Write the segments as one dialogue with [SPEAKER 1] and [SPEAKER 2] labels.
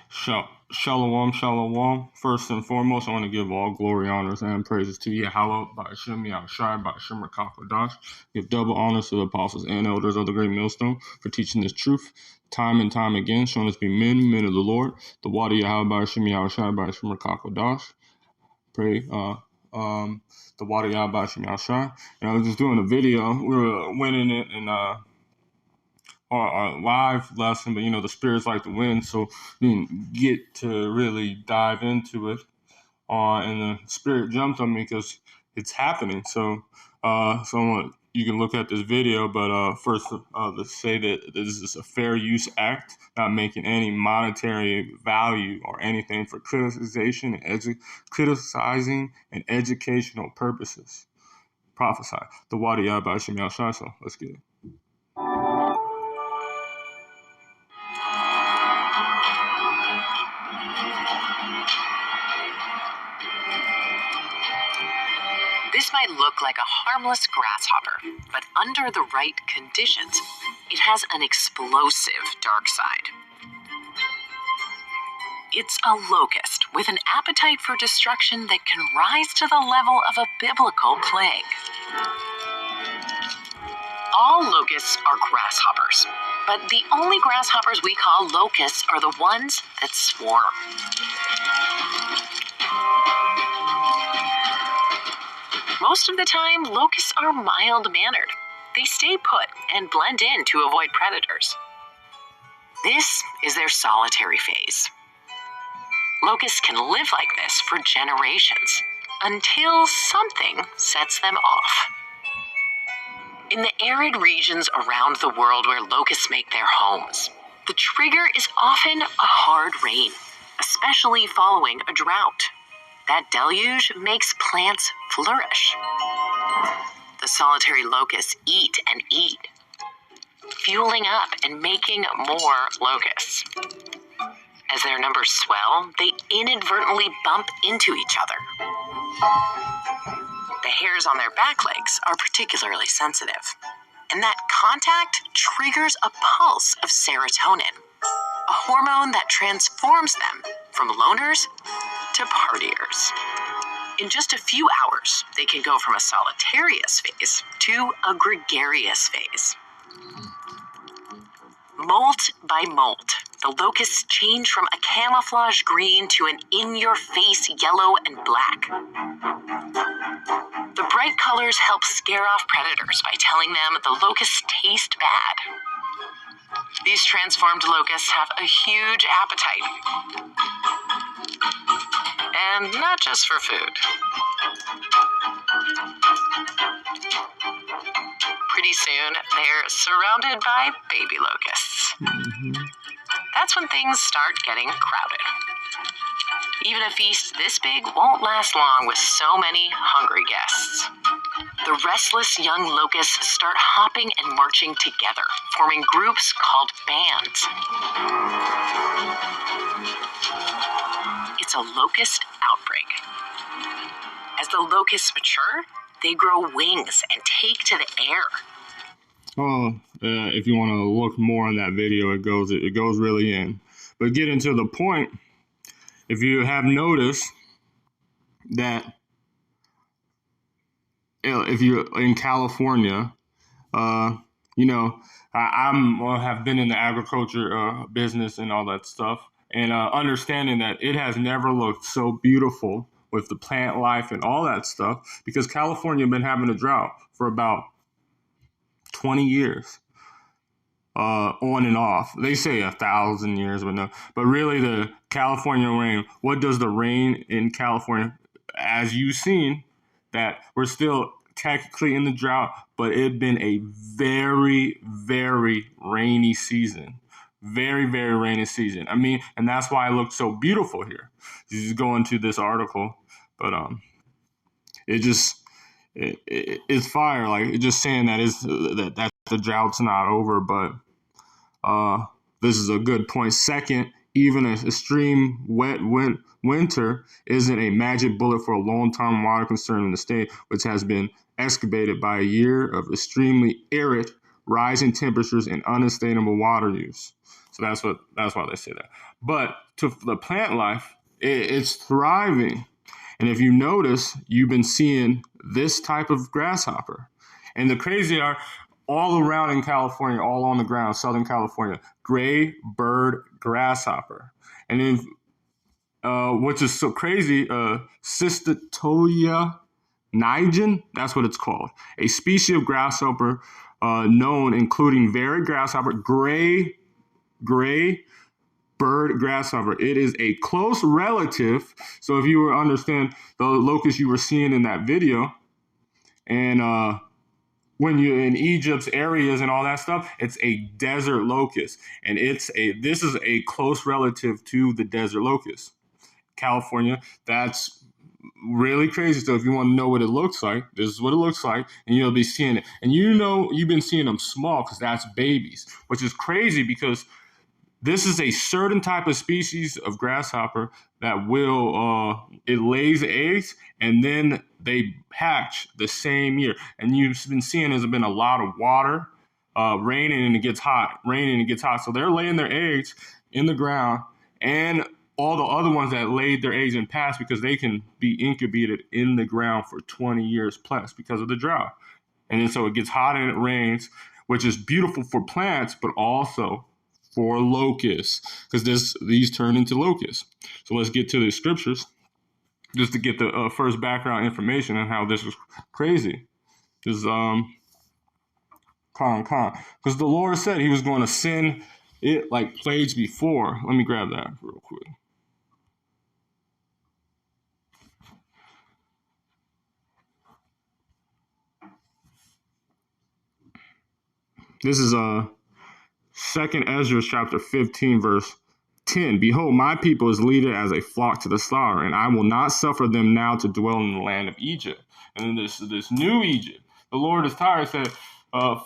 [SPEAKER 1] Shalom, shalom. First and foremost, I want to give all glory, honors, and praises to Yahweh, by Hashem, Yahushai, by Hashem, Rakakodash. Give double honors to the apostles and elders of the great millstone for teaching this truth time and time again, showing us to be men of the Lord. The water Yahweh, by Hashem, Yahushai, by Hashem, Rakakodash. Pray, the water Yahweh, by Hashem, Yahushai. And I was just doing a video. We were winning it, and our live lesson, but the spirits like to win, so we didn't get to really dive into it. And the spirit jumped on me because it's happening. So you can look at this video, but first, let's say that this is a fair use act, not making any monetary value or anything for criticizing and educational purposes. Prophesy. The water Yahweh Hashem Yahushai. So let's get it.
[SPEAKER 2] This might look like a harmless grasshopper, but under the right conditions, it has an explosive dark side. It's a locust with an appetite for destruction that can rise to the level of a biblical plague. All locusts are grasshoppers, but the only grasshoppers we call locusts are the ones that swarm. Most of the time, locusts are mild-mannered. They stay put and blend in to avoid predators. This is their solitary phase. Locusts can live like this for generations until something sets them off. In the arid regions around the world where locusts make their homes, the trigger is often a hard rain, especially following a drought. That deluge makes plants flourish. The solitary locusts eat and eat, fueling up and making more locusts. As their numbers swell, they inadvertently bump into each other. The hairs on their back legs are particularly sensitive, and that contact triggers a pulse of serotonin, a hormone that transforms them from loners to partiers. In just a few hours, they can go from a solitarious phase to a gregarious phase. Molt by molt, the locusts change from a camouflage green to an in-your-face yellow and black. The bright colors help scare off predators by telling them the locusts taste bad. These transformed locusts have a huge appetite. And not just for food. Pretty soon, they're surrounded by baby locusts. That's when things start getting crowded. Even a feast this big won't last long with so many hungry guests. The restless young locusts start hopping and marching together, forming groups called bands. It's a locust outbreak. As the locusts mature, they grow wings and take to the air.
[SPEAKER 1] If you want to look more on that video, it goes really in. But getting to the point, if you have noticed that if you're in California, I have been in the agriculture business and all that stuff, and understanding that it has never looked so beautiful with the plant life and all that stuff, because California has been having a drought for about 20 years, on and off. They say 1,000 years, but really the California rain, what does the rain in California, as you've seen, that we're still technically in the drought, but it's been a very, very rainy season. Very, very rainy season. And that's why it looks so beautiful here. You just go into this article, but it's fire. Like, it's just saying that the drought's not over, but this is a good point. Second, even an extreme wet winter isn't a magic bullet for a long-term water concern in the state, which has been excavated by a year of extremely arid, rising temperatures and unsustainable water use. So that's why they say that. But to the plant life, it's thriving. And if you notice, you've been seeing this type of grasshopper. And the crazy are all around in California, all on the ground, Southern California, gray bird grasshopper. And then, which is so crazy, Cystatolia nigen, that's what it's called. A species of grasshopper known, including varied grasshopper, gray bird grasshopper. It is a close relative. So if you were understand the locust you were seeing in that video, and when you're in Egypt's areas and all that stuff, it's a desert locust, and this is a close relative to the desert locust. California, that's really crazy. So if you want to know what it looks like, this is what it looks like, and you'll be seeing it. And you've been seeing them small because that's babies, which is crazy because this is a certain type of species of grasshopper that it lays eggs and then they hatch the same year. And you've been seeing there's been a lot of water, raining and it gets hot, So they're laying their eggs in the ground, and all the other ones that laid their eggs in past, because they can be incubated in the ground for 20 years plus because of the drought. And then so it gets hot and it rains, which is beautiful for plants, but also for locusts, because these turn into locusts. So let's get to the scriptures just to get the first background information on how this was crazy. Because because the Lord said he was going to send it like plagues before. Let me grab that real quick. This is Second Ezra chapter 15, verse 10. Behold, my people is leaded as a flock to the slaughter, and I will not suffer them now to dwell in the land of Egypt. And then this new Egypt, the Lord is tired, said,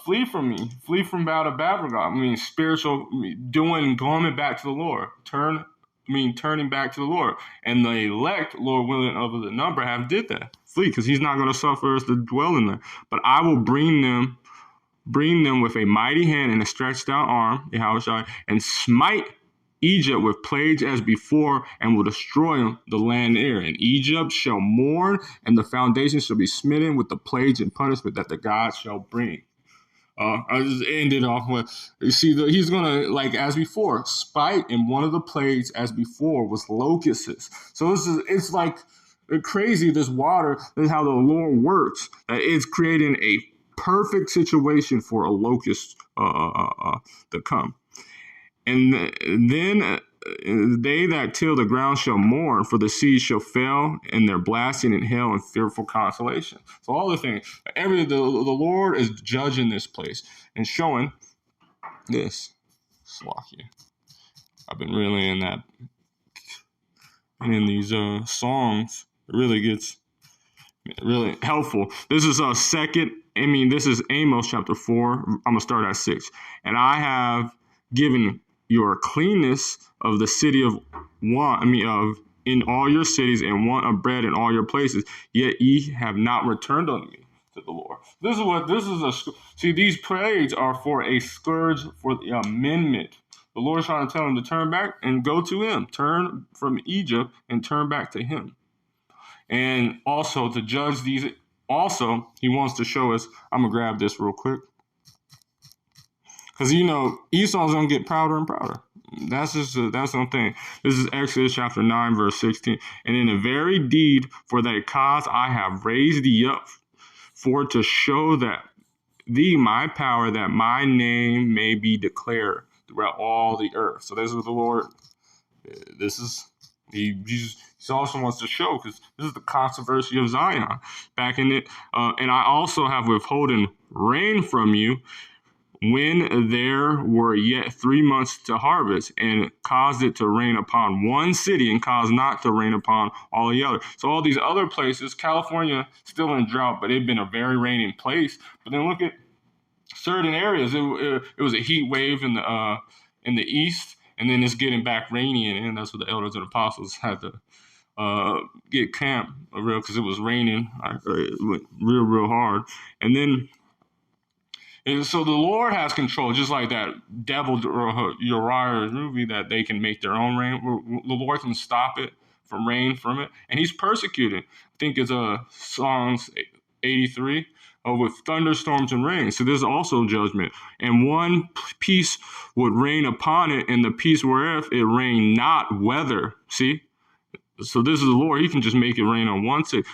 [SPEAKER 1] flee from me, flee from out of Babylon. I mean, spiritual, going back to the Lord. Turning back to the Lord. And the elect, Lord willing, of the number have did that. Flee, because he's not going to suffer us to dwell in there. But I will bring them with a mighty hand and a stretched out arm, Yahushua, and smite Egypt with plagues as before, and will destroy the land there. And Egypt shall mourn, and the foundation shall be smitten with the plagues and punishment that the God shall bring. I just ended off with, you see, he's going to, like as before, spite, and one of the plagues as before was locusts. So it's like crazy, this water, this is how the Lord works. It's creating a perfect situation for a locust to come. And then they that till the ground shall mourn, for the seas shall fail, and their blasting in hell and fearful consolation. So all the things, the Lord is judging this place and showing this. Slacky. I've been really in that, and in these songs, it really gets really helpful. This is this is Amos chapter 4. I'm going to start at 6. And I have given your cleanness of the city of in all your cities, and want of bread in all your places, yet ye have not returned unto me, to the Lord. See, these plagues are for a scourge for the amendment. The Lord's trying to tell him to turn back and go to him, turn from Egypt and turn back to him. And also to judge these. Also, he wants to show us, I'm going to grab this real quick, because Esau's going to get prouder and prouder. That's something. This is Exodus chapter 9, verse 16. And in a very deed for that cause I have raised thee up, for to show that thee my power, that my name may be declared throughout all the earth. So this is what the Lord, he also wants to show, because this is the controversy of Zion back in it. And I also have withholden rain from you when there were yet 3 months to harvest, and caused it to rain upon one city, and caused not to rain upon all the other. So all these other places, California still in drought, but it's been a very raining place. But then look at certain areas. It was a heat wave in the east, and then it's getting back rainy, and that's what the elders and apostles had to get camp because it was raining. It went real hard. And then And so the Lord has control, just like that devil Uriah movie, that they can make their own rain. The Lord can stop it from rain from it, and He's persecuted. I think it's Psalms 83 with thunderstorms and rain. So there's also judgment, and one peace would rain upon it, and the peace whereof it rain not weather. See, so this is the Lord. He can just make it rain on one city.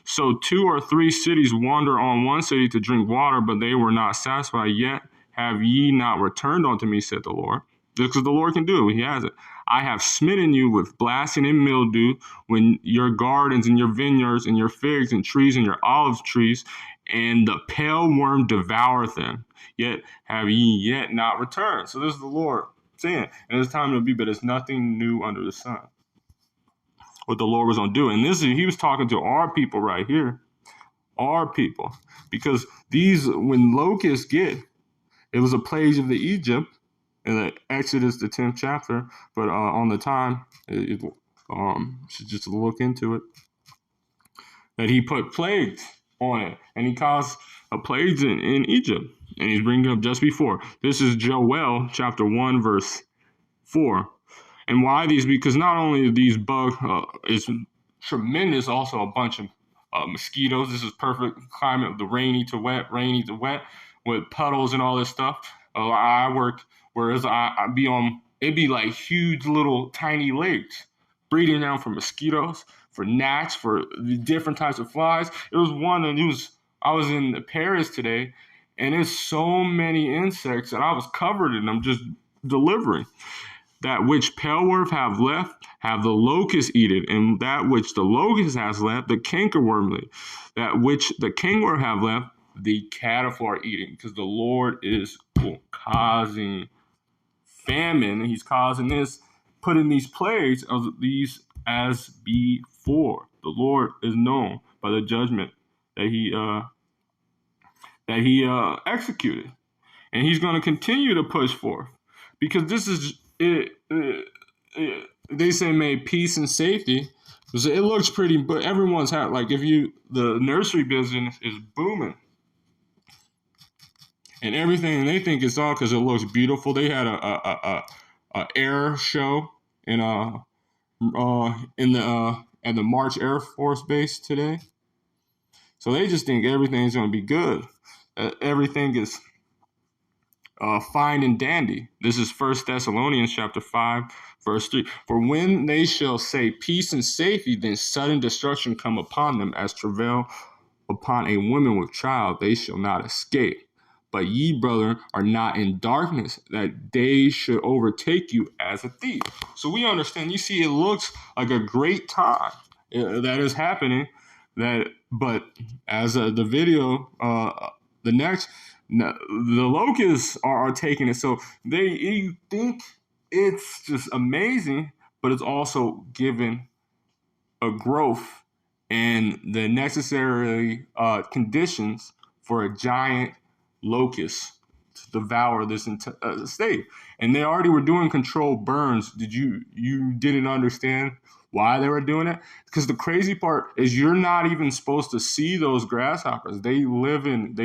[SPEAKER 1] So 2 or 3 cities wander on one city to drink water, but they were not satisfied. Yet have ye not returned unto me, said the Lord. Because the Lord can do it. He has it. I have smitten you with blasting and mildew when your gardens and your vineyards and your figs and trees and your olive trees, and the pale worm devoureth them. Yet have ye yet not returned. So this is the Lord saying, and it's time to be, but it's nothing new under the sun. What the Lord was going to do. And this is, he was talking to our people right here, our people, because these, when locusts get, it was a plague of the Egypt in the Exodus, the 10th chapter, but on the time, should just look into it, that he put plagues on it, and he caused a plagues in Egypt, and he's bringing it up just before. This is Joel chapter 1, verse 4. And why these? Because not only these bugs is tremendous, also a bunch of mosquitoes. This is perfect climate, the rainy to wet, with puddles and all this stuff. I work, whereas I be on, it'd be like huge little tiny lakes, breeding down for mosquitoes, for gnats, for different types of flies. It was one, and I was in Paris today, and there's so many insects, and I was covered in them just delivering. That which paleworm have left, have the locust eaten, and that which the locust has left, the cankerworm eat. That which the cankerworm have left, the caterpillar are eating, because the Lord is causing famine. He's causing this, putting these plagues of these as before. The Lord is known by the judgment that he executed, and He's going to continue to push forth, because this is it. They say made peace and safety. It looks pretty, but everyone's had, like, if you, the nursery business is booming, and everything, and they think it's all because it looks beautiful. They had a air show in at the March Air Force Base today. So they just think everything's going to be good. Everything is fine and dandy. This is 1 Thessalonians chapter 5, verse 3. For when they shall say peace and safety, then sudden destruction come upon them as travail upon a woman with child, they shall not escape. But ye, brethren, are not in darkness, that day should overtake you as a thief. So we understand. You see, it looks like a great time that is happening. But as the video, the next, the locusts are taking it. So you think it's just amazing, but it's also given a growth and the necessary conditions for a giant locust to devour this state. And they already were doing controlled burns. You didn't understand why they were doing it? Because the crazy part is you're not even supposed to see those grasshoppers. They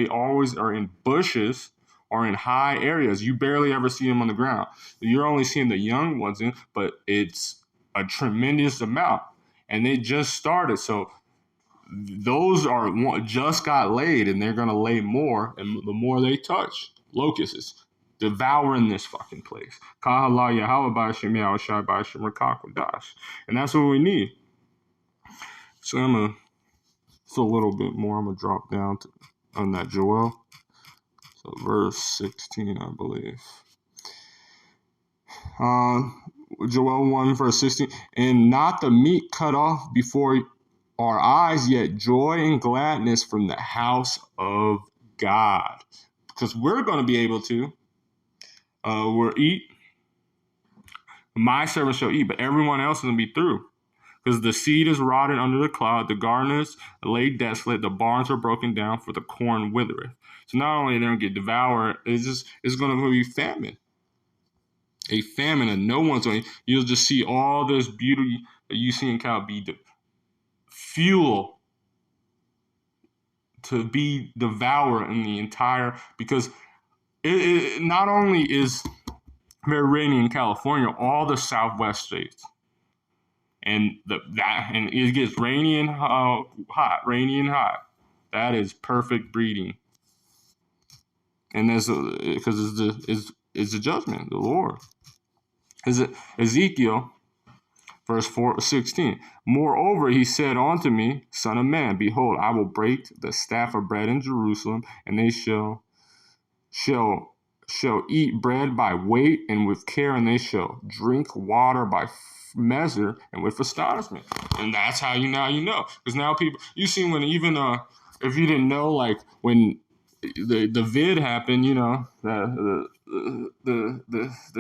[SPEAKER 1] always are in bushes or in high areas. You barely ever see them on the ground. You're only seeing the young ones but it's a tremendous amount. And they just started. So those are just got laid, and they're going to lay more. And the more they touch, locusts devouring this fucking place. And that's what we need. So it's a little bit more. I'm going to drop down on that Joel. So verse 16, I believe. Joel 1, verse 16. And not the meat cut off before our eyes, yet joy and gladness from the house of God. Because we're going to be able to we'll eat. My servant shall eat, but everyone else is going to be through. Because the seed is rotted under the cloud, the garners laid desolate, the barns are broken down, for the corn withereth. So not only are they going to get devoured, it's going to be famine. A famine, and no one's going to, you'll just see all this beauty that you see in Cal be the fuel to be devoured in the entire, because it not only is very rainy in California, all the Southwest states, and it gets rainy and hot, rainy and hot. That is perfect breeding, and that's because it's the judgment, the Lord. Is it Ezekiel? Verse 16. Moreover, he said unto me, Son of man, behold, I will break the staff of bread in Jerusalem, and they shall eat bread by weight and with care, and they shall drink water by measure and with astonishment. And that's how you know. Because now people, you see, when even if you didn't know, like when the vid happened, the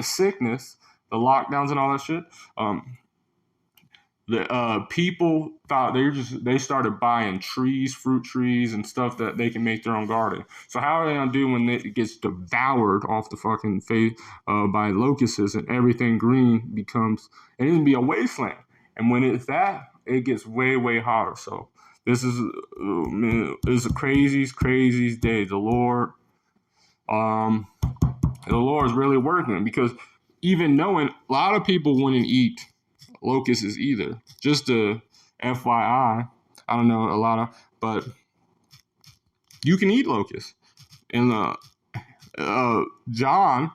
[SPEAKER 1] sickness, the lockdowns and all that shit. The people thought they started buying trees, fruit trees, and stuff that they can make their own garden. So how are they gonna do when it gets devoured off the fucking face by locusts and everything green becomes, and it'll be a wasteland. And when it's that, it gets way hotter. So this is a crazy day. The Lord is really working, because even knowing a lot of people wouldn't eat locusts either. Just a FYI, I don't know a lot of, but you can eat locusts. And John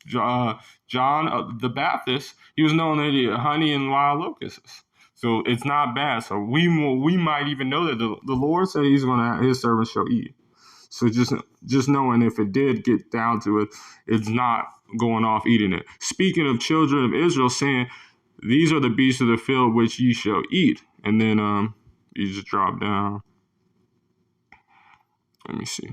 [SPEAKER 1] the Baptist, he was known to eat honey and wild locusts. So it's not bad. So we might even know that the Lord said He's gonna, His servants shall eat. So just knowing, if it did get down to it, it's not going off eating it. Speaking of children of Israel, saying, these are the beasts of the field which ye shall eat. And then you just drop down. Let me see.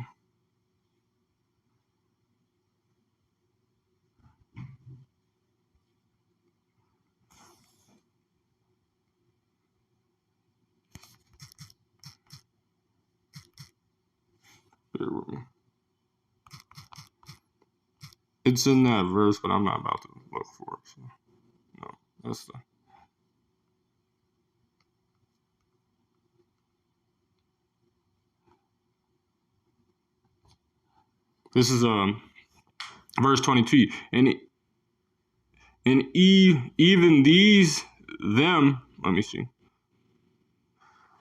[SPEAKER 1] It's in that verse, but I'm not about to look for it. So no, that's the. This is verse 22, and even these them. Let me see.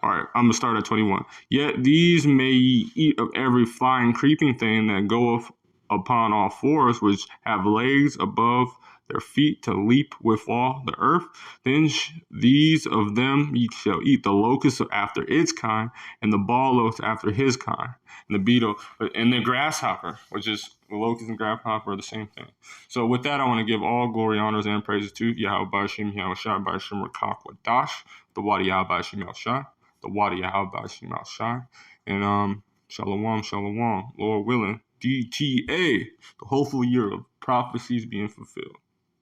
[SPEAKER 1] All right, I'm gonna start at 21. Yet these may ye eat of every flying, creeping thing that goeth upon all fours, which have legs above their feet to leap withal the earth. Then these of them ye shall eat: the locust after its kind, and the ball locust after his kind, and the beetle, and the grasshopper, which is the locust and grasshopper are the same thing. So with that, I want to give all glory, honors, and praises to Yahweh Bashim, Yahweh Shai Bashim Rakak Wadash, the Wadi Yahweh Bashim Yahweh Shai, the Wadi Yahweh Bashim Yahweh Shai, and Shalom, Lord willing, DTA, the hopeful year of prophecies being fulfilled.